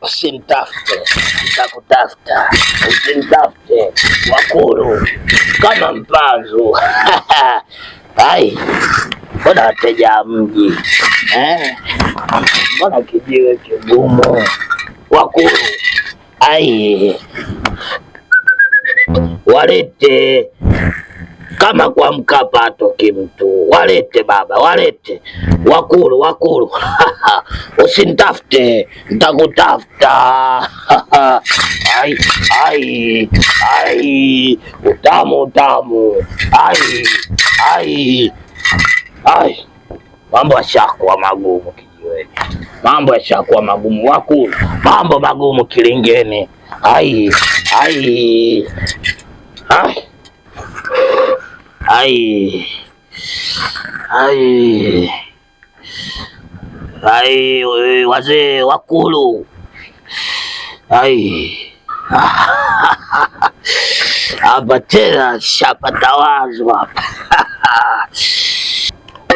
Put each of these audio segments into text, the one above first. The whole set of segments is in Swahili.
Usinitafute, nitakutafuta. Usinitafute Wakulu kama mpanzu. Ai, mbona wateja mji mbona kijiwe kigumu Wakulu? Ai, walete kama kwa Mkapa atoki mtu, walete baba, walete Wakulu. Usinitafute, nitakutafuta. Ai, utamu. Ai, mambo yashakuwa magumu kijiweni, mambo yashakuwa magumu Wakulu, mambo magumu Kilingeni. Ai, wazee Wakulu. Hapa tena shapata wazo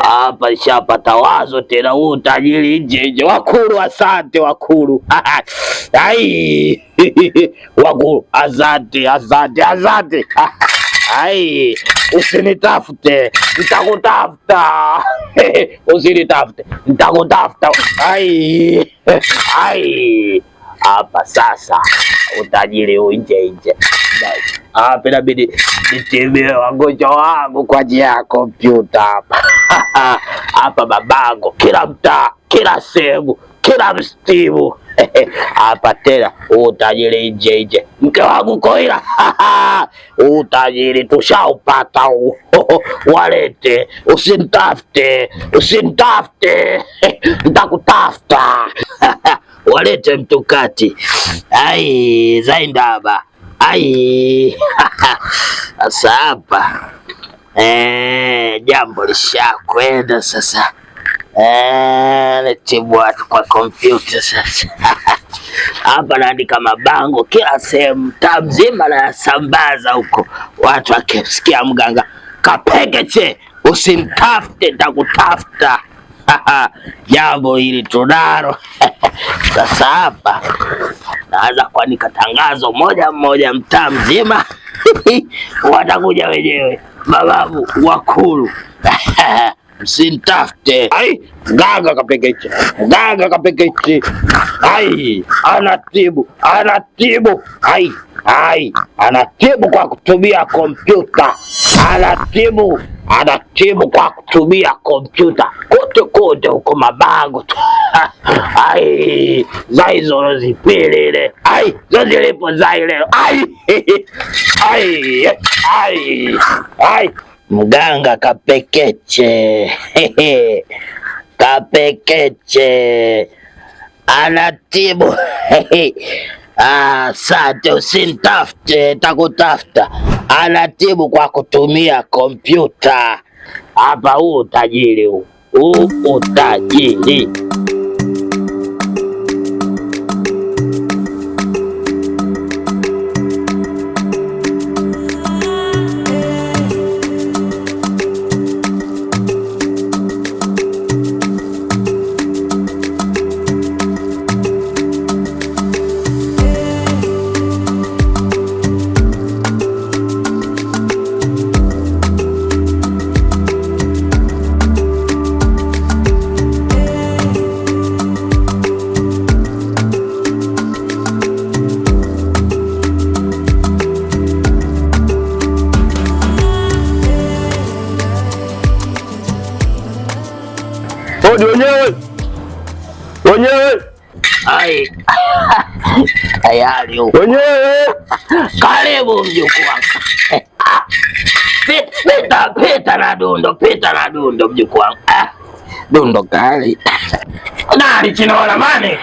hapa shapata wazo tena, huu tajiri nje. Wakulu, asante Wakulu. Wakulu, asante. Usinitafute, nitakutafuta. Usinitafute, nitakutafuta. Hapa sasa utajiri nje. Hapa inabidi nitibie wagonjwa wangu kwa njia ya kompyuta hapa. Hapa babangu, kila mtaa, kila sehemu, kila mstimu. Hapa tena utajiri nje. Mke wangu Koila, utajiri tushaupata. Walete, usinitafute, nitakutafuta. Walete mtukati. Zaindaba. Sasa hapa jambo lishakwenda sasa. Nitibu watu kwa kompyuta sasa. Hapa naandika mabango kila sehemu, mtaa mzima na sambaza huko. Watu wakisikia mganga Kapekeche, usinitafute, nitakutafuta. Jambo hili tunalo. Sasa hapa naanza kuandika tangazo moja mtaa mzima. Watakuja wenyewe mababu Wakulu. Msinitafute. Ganga Kapekeche. Anatibu. Anatibu kwa kutumia kompyuta. Anatibu kwa kutumia kompyuta. Kote huko mabango. Zaizo zipilile. Zozilipo zaile. Mganga Kapekeche. Kapekeche anatibu. Asante, usinitafute, nitakutafuta. Anatibu kwa kutumia kompyuta. Hapa huu utajiri. Wenyewe. Tayari huko. Wenyewe. Karibu mjukuu wangu. Pita na dundo mjukuu wangu. dundo kali. Nani chinaona mani?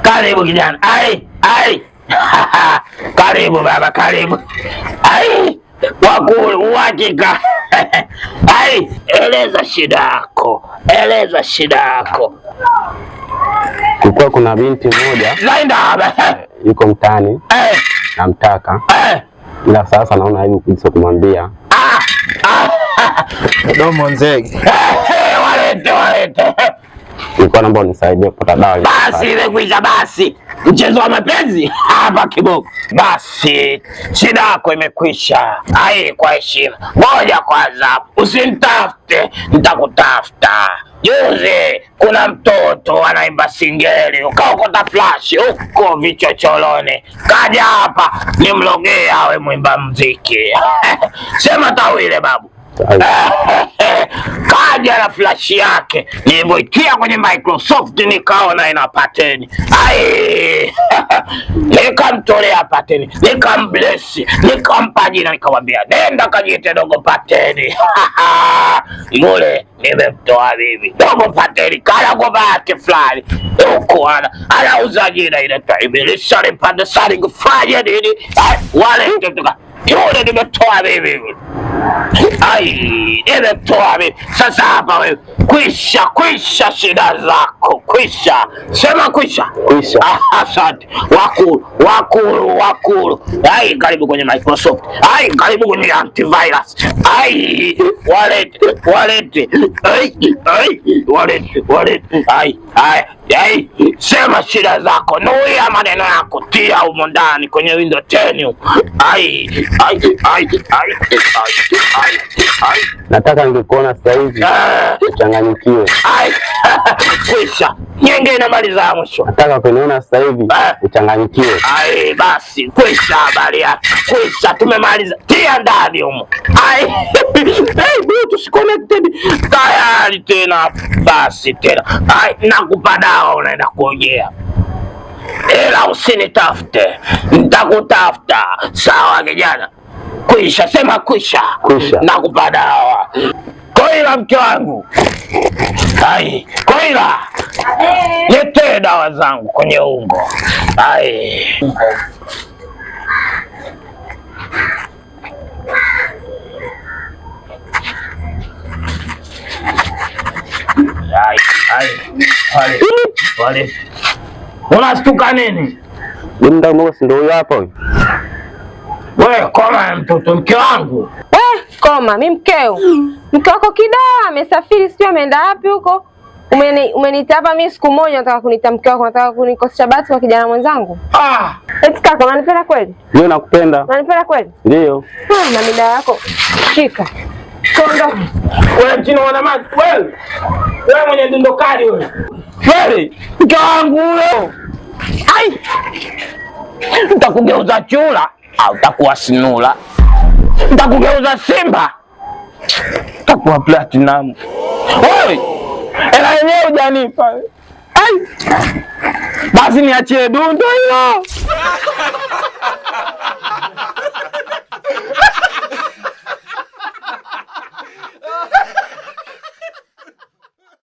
Karibu kijana. Ai. Karibu baba, karibu. Ai, wakulu uhakika. Ai, eleza shida yako. Kulikuwa kuna binti mmoja yuko mtaani, namtaka, ila sasa naona aibu kabisa kumwambia. Domo nzege. Walete. Nilikuwa naomba unisaidie kupata dawa. Basi imekwisha basi. Mchezo wa mapenzi hapa kiboko. Basi shida yako imekwisha. Ai, kwa heshima. Ngoja kwanza. Usinitafute, nitakutafuta. Juzi kuna mtoto anaimba singeli, ukaokota flash huko vichocholoni. Kaja hapa nimlogee awe mwimba muziki. Sema tawile babu. Kaja na flash yake, nilivyoitia kwenye Microsoft nikaona ina pateni. Ai, nikamtolea pateni, nikamblesi, nikampa jina, nikamwambia nenda kajiite Dogo Pateni. Yule nimemtoa bibi Dogo Pateni, kala kwa bahati fulani huko anauza jina ile Ibilisi alipanda sari kufanya nini wale tutuka. Yule nimetoa bibi. Ai, nimetoa bibi. Sasa hapa wewe kwisha shida zako, kwisha. Sema kwisha. Asante. Wakulu. Ai, karibu kwenye Microsoft. Ai, karibu kwenye antivirus. Ai, walete. Ai, sema shida zako. Nuia maneno yako, tia humo ndani kwenye Windows 10. Ai. Nataka ningekuona sasa hivi uchanganyikiwe. Ai, kwisha. Nyingine mali za mwisho. Nataka kuniona sasa hivi uchanganyikiwe. Ai, basi kwisha habari yako. Kwisha, tumemaliza. Tia ndani humo. Ai. Hey, Bluetooth connected. Tayari tena. Basi tena. Ai, nakupa dawa unaenda kuongea. Ila usinitafute. Nitakutafuta. Sawa kijana? Kwisha, sema kwisha. Nakupa dawa. Koila mke wangu. Ai, Koila. Lete dawa zangu kwenye ungo. Ai. Wale. Unastuka nini? Ndio mmoja ndio huyo hapo. Wewe koma mtoto mke wangu. Koma, mimi mkeo. Mke wako Kidaa amesafiri, sio ameenda wapi huko? Umeniita hapa mimi siku moja nataka kunita mke wako, nataka kunikosesha bahati kwa kijana mwenzangu. Eti kaka, unanipenda kweli? Ndio nakupenda. Unanipenda kweli? Ndio. Na mida yako. Shika. Kondoka. Wewe jina wana maji wewe. Wewe mwenye dundo kali wewe. Kweli? Mke wangu huyo. Ai. Nitakugeuza chura au utakuwa sinula. Nitakugeuza simba. Utakuwa platinum. Wewe. Ela yenyewe hujanipa. Ai. Basi niachie dundo hilo.